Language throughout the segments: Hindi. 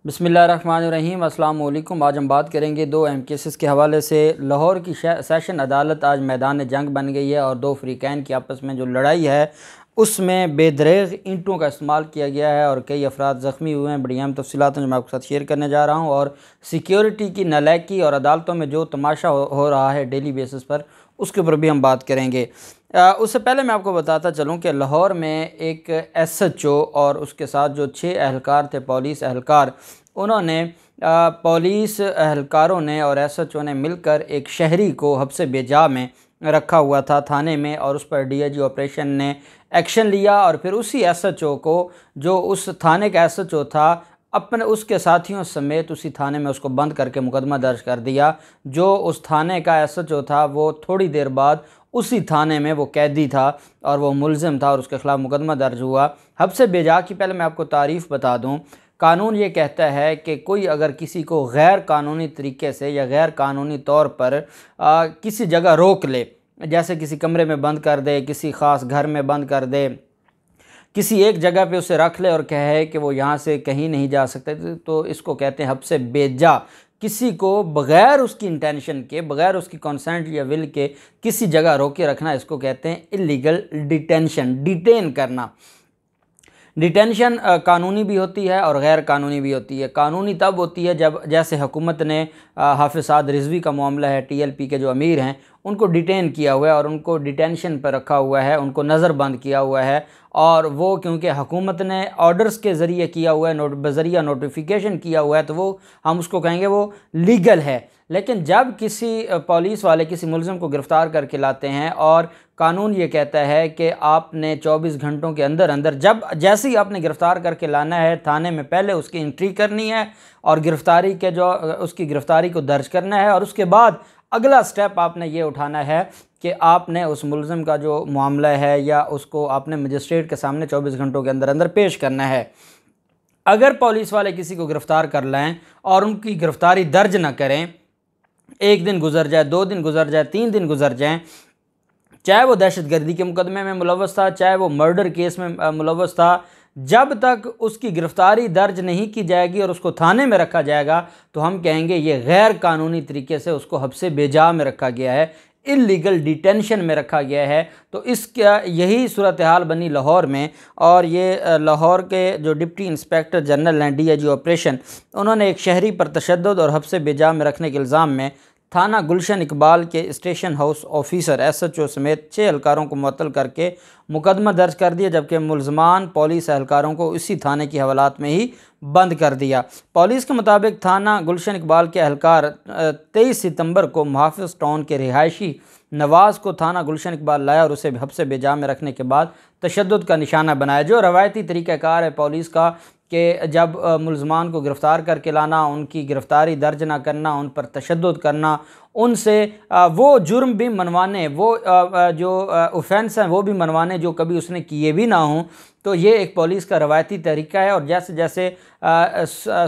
बिस्मिल्लाहिर्रहमानिर्रहीम। अस्सलाम वालेकुम। आज हम बात करेंगे दो अहम केसेस के हवाले से। लाहौर की सेशन अदालत आज मैदान जंग बन गई है और दो फ़रीक़ैन की आपस में जो लड़ाई है उसमें बेदरेग ईंटों का इस्तेमाल किया गया है और कई अफराद ज़ख्मी हुए हैं। बड़ी अहम तफसीलात जो मैं आपके साथ शेयर करने जा रहा हूँ और सिक्योरिटी की नालायकी और अदालतों में जो तमाशा हो रहा है डेली बेसिस पर उसके ऊपर भी हम बात करेंगे। उससे पहले मैं आपको बताता चलूँ कि लाहौर में एक SHO और उसके साथ जो 6 अहलकार थे, पुलिस अहलकार, उन्होंने पुलिस अहलकारों ने और SHO ने मिलकर एक शहरी को हब्से बेजा में रखा हुआ था थाने में, और उस पर DIG ऑपरेशन ने एक्शन लिया और फिर उसी SHO को, जो उस थाने का SHO था, अपने उसके साथियों समेत उसी थाने में उसको बंद करके मुकदमा दर्ज कर दिया। जो उस थाने का SHO था वो थोड़ी देर बाद उसी थाने में वो कैदी था और वो मुलज़िम था और उसके ख़िलाफ़ मुकदमा दर्ज हुआ। हब्से बेजा की पहले मैं आपको तारीफ़ बता दूं। कानून ये कहता है कि कोई अगर किसी को गैर कानूनी तरीके से या गैर कानूनी तौर पर किसी जगह रोक ले, जैसे किसी कमरे में बंद कर दे, किसी ख़ास घर में बंद कर दे, किसी एक जगह पे उसे रख ले और कहे कि वो यहाँ से कहीं नहीं जा सकते, तो इसको कहते हैं हब्से बेजा। किसी को बग़ैर उसकी इंटेंशन के, बग़ैर उसकी कंसेंट या विल के किसी जगह रोके रखना, इसको कहते हैं इलीगल डिटेंशन, डिटेन करना। डिटेंशन कानूनी भी होती है और गैर कानूनी भी होती है। कानूनी तब होती है जब, जैसे हुकूमत ने हाफिज़ साद रिजवी का मामला है, TLP के जो अमीर हैं उनको डिटेन किया हुआ है और उनको डिटेंशन पर रखा हुआ है, उनको नज़रबंद किया हुआ है, और वो क्योंकि हुकूमत ने ऑर्डर्स के ज़रिए किया हुआ है, बज़रिया नोटिफिकेशन किया हुआ है, तो वो हम उसको कहेंगे वो लीगल है। लेकिन जब किसी पुलिस वाले किसी मुलज़िम को गिरफ़्तार करके लाते हैं और कानून ये कहता है कि आपने 24 घंटों के अंदर अंदर, जब जैसे ही आपने गिरफ़्तार करके लाना है थाने में, पहले उसकी एंट्री करनी है और गिरफ़्तारी के जो उसकी गिरफ़्तारी को दर्ज करना है, और उसके बाद अगला स्टेप आपने ये उठाना है कि आपने उस मुलज़िम का जो मामला है या उसको आपने मजिस्ट्रेट के सामने 24 घंटों के अंदर अंदर पेश करना है। अगर पुलिस वाले किसी को गिरफ़्तार कर लाएँ और उनकी गिरफ़्तारी दर्ज ना करें, एक दिन गुजर जाए, 2 दिन गुजर जाए, 3 दिन गुजर जाएँ, चाहे वो दहशतगर्दी के मुकदमे में मुलव्वस था, चाहे वो मर्डर केस में मुलव्वस था, जब तक उसकी गिरफ़्तारी दर्ज नहीं की जाएगी और उसको थाने में रखा जाएगा तो हम कहेंगे ये गैर कानूनी तरीके से उसको हब्से बेजा में रखा गया है, इलीगल डिटेंशन में रखा गया है। तो इसका यही सूरत हाल बनी लाहौर में, और ये लाहौर के जो डिप्टी इंस्पेक्टर जनरल हैं DIG ऑपरेशन, उन्होंने एक शहरी पर तशद्दुद और हब्से बेजा में रखने के इल्ज़ाम में थाना गुलशन इकबाल के स्टेशन हाउस ऑफिसर SHO समेत 6 एहलकारों को मुअत्तल करके मुकदमा दर्ज कर दिया, जबकि मुलजमान पुलिस एहलकारों को इसी थाने की हवालात में ही बंद कर दिया। पुलिस के मुताबिक थाना गुलशन इकबाल के एहलकार 23 सितंबर को मुहाफिज टाउन के रिहायशी नवाज़ को थाना गुलशन इकबाल लाया और उसे हब्से बेजा में रखने के बाद तशद्दुद का निशाना बनाया। जो रवायती तरीक़ाकार है पुलिस का कि जब मुलज़मान को गिरफ़्तार करके लाना, उनकी गिरफ़्तारी दर्ज ना करना, उन पर तशद्दुद करना, उनसे वो जुर्म भी मनवाने, वो जो ऑफेंस हैं वो भी मनवाने जो कभी उसने किए भी ना हों, तो ये एक पुलिस का रवायती तरीका है। और जैसे जैसे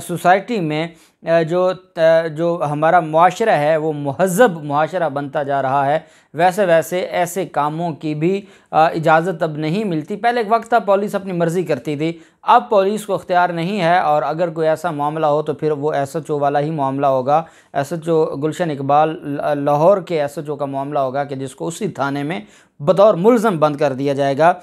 सोसाइटी में जो हमारा मुआशरा है वो महज़ब मुआशरा बनता जा रहा है, वैसे वैसे ऐसे कामों की भी इजाज़त अब नहीं मिलती। पहले एक वक्त था पुलिस अपनी मर्ज़ी करती थी, अब पुलिस को इख्तियार नहीं है, और अगर कोई ऐसा मामला हो तो फिर वो SHO वाला ही मामला होगा। SHO गुलशन इकबाल लाहौर के SHO का मामला होगा कि जिसको उसी थाने में बतौर मुलज़म बंद कर दिया जाएगा।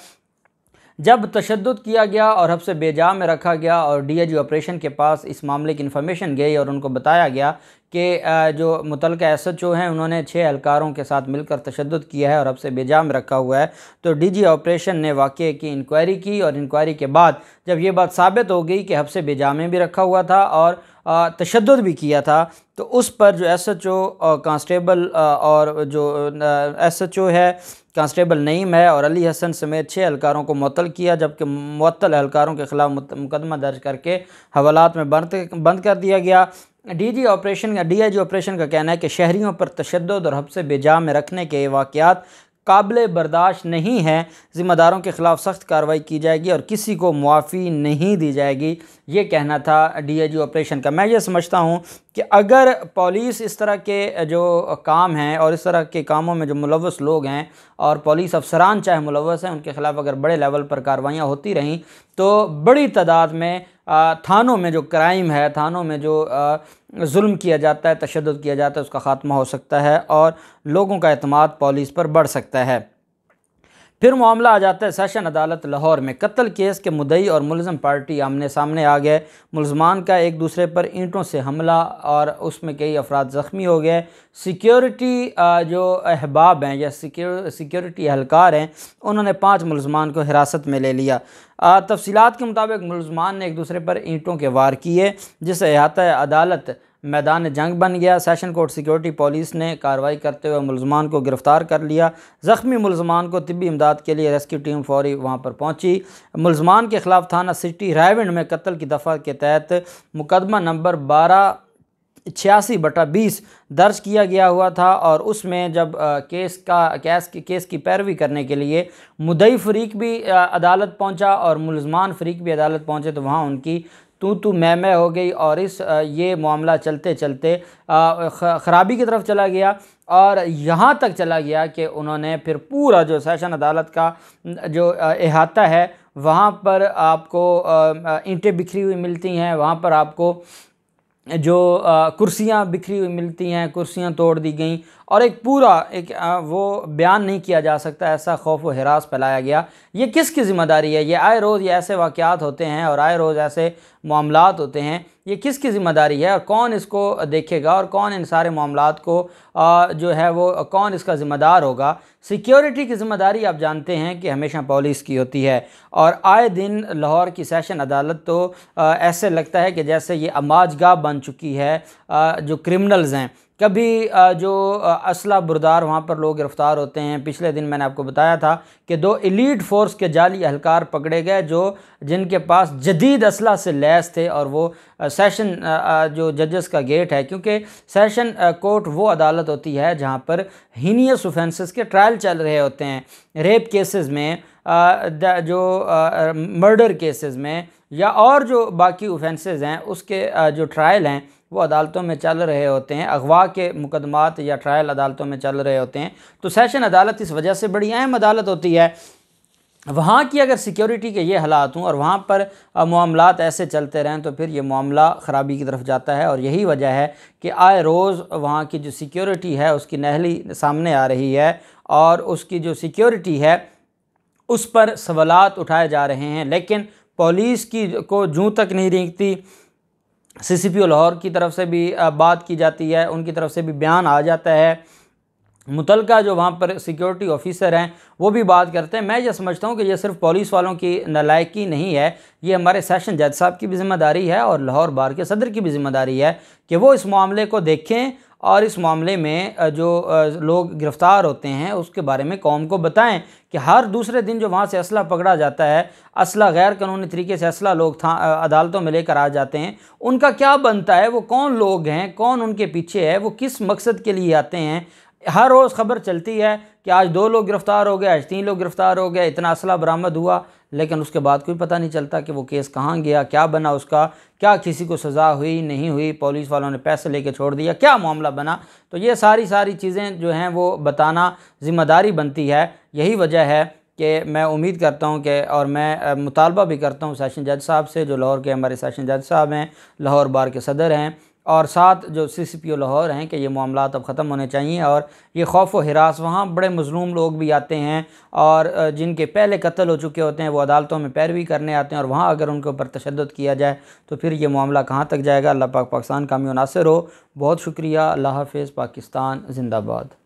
जब तशद्दुद किया गया और हब्से बेजा में रखा गया और DIG ऑपरेशन के पास इस मामले की इन्फॉर्मेशन गई और उनको बताया गया कि जो मुतल्लिका SHO हैं उन्होंने 6 एहलकारों के साथ मिलकर तशद्दुद किया है और हब्से बेजा में रखा हुआ है, तो DG ऑपरेशन ने वाक़े की इंक्वायरी की और इंक्वायरी के बाद जब ये बात साबित हो गई कि हब्से बेजा में भी रखा हुआ था और तशद्दुद भी किया था, तो उस पर जो SHO कांस्टेबल और जो SHO है कांस्टेबल नईम है और अली हसन समेत 6 एहलकारों को मुअत्तल किया, जबकि मुअत्तल एहलकारों के ख़िलाफ़ मुकदमा दर्ज करके हवालात में बंद कर दिया गया। DIG ऑपरेशन का कहना है कि शहरियों पर तशद्दुद और हब्से बेजा में रखने के वाक़यात काबिल बर्दाश्त नहीं है, ज़िम्मेदारों के ख़िलाफ़ सख्त कार्रवाई की जाएगी और किसी को मुआफ़ी नहीं दी जाएगी, ये कहना था DIG ऑपरेशन का। मैं ये समझता हूँ कि अगर पुलिस इस तरह के जो काम हैं और इस तरह के कामों में जो मुलव्वस लोग हैं और पुलिस अफसरान चाहे मुलव्वस हैं, उनके ख़िलाफ़ अगर बड़े लेवल पर कार्रवाइयाँ होती रहीं तो बड़ी तादाद में थानों में जो क्राइम है, थानों में जो जुल्म किया जाता है, तशद्दुद किया जाता है, उसका ख़ात्मा हो सकता है और लोगों का एतमाद पुलिस पर बढ़ सकता है। फिर मामला आ जाता है सेशन अदालत लाहौर में। कत्ल केस के मुद्दई और मुलज़म पार्टी आमने सामने आ गए। मुलज़मान का एक दूसरे पर ईंटों से हमला और उसमें कई अफराद ज़ख्मी हो गए। सिक्योरिटी जो अहबाब हैं या सिक्योरिटी एहलकार हैं, उन्होंने 5 मुलज़मान को हिरासत में ले लिया। तफसीलात के मुताबिक मुलज़मान ने एक दूसरे पर ईंटों के वार किए, जिससे अहाता अदालत मैदान जंग बन गया। सेशन कोर्ट सिक्योरिटी पुलिस ने कार्रवाई करते हुए मुलज़मान को गिरफ़्तार कर लिया। ज़ख्मी मुलज़मान को तिब्बी इमदाद के लिए रेस्क्यू टीम फौरी वहाँ पर पहुँची। मुलज़मान के ख़िलाफ़ थाना सिटी रायविंड में कत्ल की दफ़ा के तहत मुकदमा नंबर 1286/20 दर्ज किया गया हुआ था और उसमें जब केस की पैरवी करने के लिए मुद्दई फ़रीक भी अदालत पहुँचा और मुलज़मान फ़रीक भी अदालत पहुँचे, तो वहाँ उनकी तू मैं हो गई और ये मामला चलते चलते ख़राबी की तरफ चला गया और यहाँ तक चला गया कि उन्होंने फिर पूरा जो सेशन अदालत का जो अहाता है, वहाँ पर आपको ईंटें बिखरी हुई मिलती हैं, वहाँ पर आपको जो कुर्सियाँ बिखरी हुई मिलती हैं, कुर्सियाँ तोड़ दी गई और एक पूरा वो बयान नहीं किया जा सकता, ऐसा खौफ व हिरास फैलाया गया। ये किसकी ज़िम्मेदारी है? ये आए रोज़ ये ऐसे वाक़यात होते हैं और आए रोज़ ऐसे मामलात होते हैं, ये किसकी ज़िम्मेदारी है और कौन इसको देखेगा और कौन इन सारे मामलात को जो है वो कौन इसका ज़िम्मेदार होगा? सिक्योरिटी की ज़िम्मेदारी आप जानते हैं कि हमेशा पुलिस की होती है और आए दिन लाहौर की सेशन अदालत तो ऐसे लगता है कि जैसे ये अमाजगाह बन चुकी है। जो क्रिमिनल्स हैं, कभी जो असला बुरदार वहाँ पर लोग गिरफ़्तार होते हैं। पिछले दिन मैंने आपको बताया था कि 2 एलीट फोर्स के जाली एहलकार पकड़े गए जिनके पास जदीद असला से लैस थे और वो सेशन जो जजेस का गेट है, क्योंकि सेशन कोर्ट वो अदालत होती है जहाँ पर हीनियस ऑफेंसेस के ट्रायल चल रहे होते हैं। रेप केसेस में, जो मर्डर केसेस में या और जो बाकी ऑफेंसेस हैं उसके जो ट्रायल हैं वो अदालतों में चल रहे होते हैं। अगवा के मुकदमात या ट्रायल अदालतों में चल रहे होते हैं। तो सेशन अदालत इस वजह से बड़ी अहम अदालत होती है। वहाँ की अगर सिक्योरिटी के ये हालात हों और वहाँ पर मामलात ऐसे चलते रहें तो फिर ये मामला ख़राबी की तरफ जाता है और यही वजह है कि आए रोज़ वहाँ की जो सिक्योरिटी है उसकी नहली सामने आ रही है और उसकी जो सिक्योरिटी है उस पर सवालात उठाए जा रहे हैं, लेकिन पुलिस को जूँ तक नहीं रेंगती। CCPO लाहौर की तरफ से भी बात की जाती है, उनकी तरफ से भी बयान आ जाता है। मुतलका जो वहाँ पर सिक्योरिटी ऑफिसर हैं वो भी बात करते हैं। मैं ये समझता हूँ कि ये सिर्फ पुलिस वालों की नालायकी नहीं है, ये हमारे सेशन जज साहब की भी ज़िम्मेदारी है और लाहौर बार के सदर की भी ज़िम्मेदारी है कि वो इस मामले को देखें और इस मामले में जो लोग गिरफ़्तार होते हैं उसके बारे में कौम को बताएं कि हर दूसरे दिन जो वहाँ से असला पकड़ा जाता है, असला गैर कानूनी तरीके से असला लोग अदालतों में लेकर आ जाते हैं, उनका क्या बनता है? वो कौन लोग हैं, कौन उनके पीछे है, वो किस मकसद के लिए आते हैं? हर रोज़ ख़बर चलती है कि आज 2 लोग गिरफ़्तार हो गए, आज 3 लोग गिरफ़्तार हो गए, इतना असला बरामद हुआ, लेकिन उसके बाद कोई पता नहीं चलता कि वो केस कहाँ गया, क्या बना उसका, क्या किसी को सज़ा हुई नहीं हुई, पुलिस वालों ने पैसे लेके छोड़ दिया, क्या मामला बना। तो ये सारी चीज़ें जो हैं वो बताना ज़िम्मेदारी बनती है। यही वजह है कि मैं उम्मीद करता हूँ कि और मैं मुतालबा भी करता हूँ सेशन जज साहब से, जो लाहौर के हमारे सेशन जज साहब हैं, लाहौर बार के सदर हैं, और साथ जो CCPO लाहौर हैं कि ये मामलात अब ख़त्म होने चाहिए और ये खौफ व हिरास, वहाँ बड़े मज़लूम लोग भी आते हैं और जिनके पहले कत्ल हो चुके होते हैं वो अदालतों में पैरवी करने आते हैं और वहाँ अगर उनके ऊपर तशद्दुद किया जाए तो फिर ये मामला कहाँ तक जाएगा। अल्लाह पाक पाकिस्तान कामयाब नासिर हो। बहुत शुक्रिया। अल्लाह हाफ़िज़। पाकिस्तान ज़िंदाबाद।